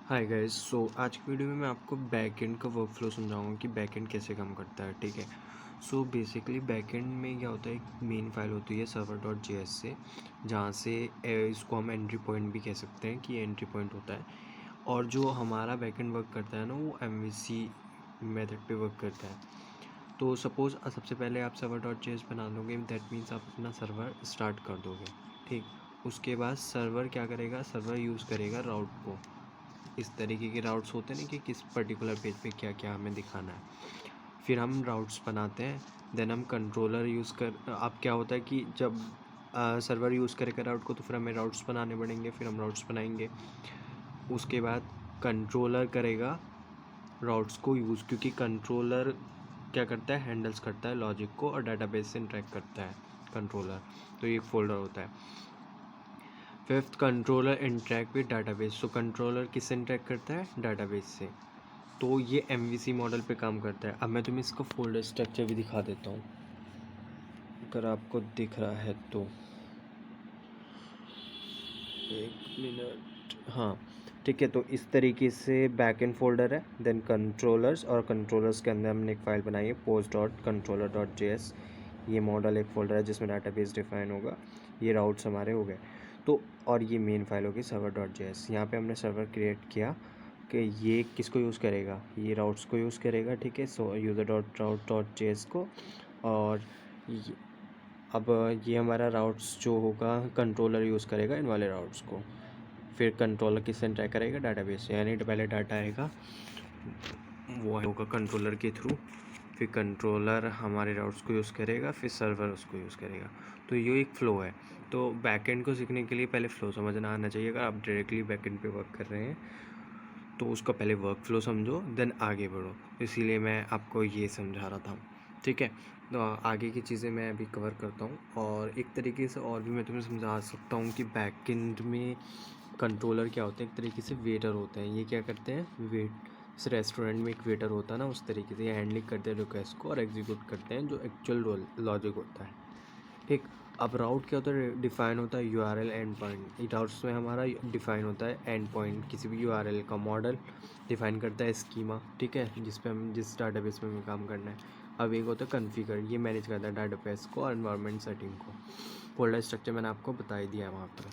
Hi guys. आज की video में मैं आपको बैकएंड का वर्कफ्लो समझाऊंगा कि बैकएंड कैसे काम करता है। ठीक है। बेसिकली बैकएंड में क्या होता है, एक मेन फाइल होती है server.js से, जहाँ से इसको हम एंट्री पॉइंट भी कह सकते हैं कि एंट्री पॉइंट होता है। और जो हमारा बैकएंड वर्क करता है ना, वो MVC मेथड पे वर्क करता है। तो सपोज़ सबसे पहले आप server.js बना दोगे, दैट मीन्स आप अपना सर्वर स्टार्ट कर दोगे। ठीक। उसके बाद सर्वर क्या करेगा, सर्वर यूज़ करेगा राउट को। इस तरीके के राउट्स होते हैं ना कि किस पर्टिकुलर पेज पे क्या क्या हमें दिखाना है। फिर हम राउट्स बनाते हैं, देन हम कंट्रोलर यूज़ कर। अब क्या होता है कि जब सर्वर यूज़ करेगा राउट को, तो फिर हमें राउट्स बनाने पड़ेंगे, फिर हम राउट्स बनाएंगे। उसके बाद कंट्रोलर करेगा राउट्स को यूज़, क्योंकि कंट्रोलर क्या करता है, हैंडल्स करता है लॉजिक को और डाटाबेस से इंटरेक्ट करता है कंट्रोलर। तो ये एक फोल्डर होता है। Fifth, controller interact with database. तो कंट्रोलर किससे इंटरेक्ट करता है, डाटाबेस से। तो ये MVC मॉडल पे काम करता है। अब मैं तुम्हें इसका फोल्डर स्ट्रक्चर भी दिखा देता हूँ, अगर आपको दिख रहा है तो। एक मिनट। हाँ ठीक है। तो इस तरीके से बैकएंड फोल्डर है, देन कंट्रोलर्स, और कंट्रोलर्स के अंदर हमने एक फ़ाइल बनाई है post.controller.js। ये मॉडल एक फ़ोल्डर है जिसमें डाटाबेस डिफाइन होगा। ये राउट्स हमारे हो गए। तो और ये मेन फाइल होगी server.js। यहाँ पे हमने सर्वर क्रिएट किया कि ये किसको यूज़ करेगा, ये राउट्स को यूज़ करेगा। ठीक है। user.route.js को। और अब ये हमारा राउट्स जो होगा, कंट्रोलर यूज़ करेगा इन वाले राउट्स को। फिर कंट्रोलर किससे ट्रैक करेगा, डाटाबेस से। यानी पहले डाटा आएगा, वो होगा कंट्रोलर के थ्रू। फिर कंट्रोलर हमारे राउट्स को यूज़ करेगा, फिर सर्वर उसको यूज़ करेगा। तो ये एक फ़्लो है। तो बैकएंड को सीखने के लिए पहले फ़्लो समझना आना चाहिए। अगर आप डायरेक्टली बैकएंड पे वर्क कर रहे हैं तो उसका पहले वर्क फ्लो समझो, देन आगे बढ़ो। इसीलिए मैं आपको ये समझा रहा था। ठीक है। तो आगे की चीज़ें मैं अभी कवर करता हूँ, और एक तरीके से और भी मैं तुम्हें समझा सकता हूँ कि बैकएंड में कंट्रोलर क्या होते हैं, एक तरीके से वेटर होते हैं। ये क्या करते हैं, इस रेस्टोरेंट में एक वेटर होता है ना, उस तरीके से ये हैंडलिंग करते हैं रिक्वेस्ट को और एग्जीक्यूट करते हैं जो एक्चुअल लॉजिक होता है। ठीक। अब राउट क्या होता है, डिफ़ाइन होता है URL एंड पॉइंट। राउट्स में हमारा डिफ़ाइन होता है एंड पॉइंट, किसी भी URL का मॉडल डिफ़ाइन करता है स्कीमा। ठीक है। जिस पे हम जिस डाटाबेस में हमें काम करना है। अब एक होता है कॉन्फ़िगर, ये मैनेज करता है डाटाबेस को और एनवायरनमेंट सेटिंग को। फोल्डर स्ट्रक्चर मैंने आपको बता ही दिया है वहाँ पर।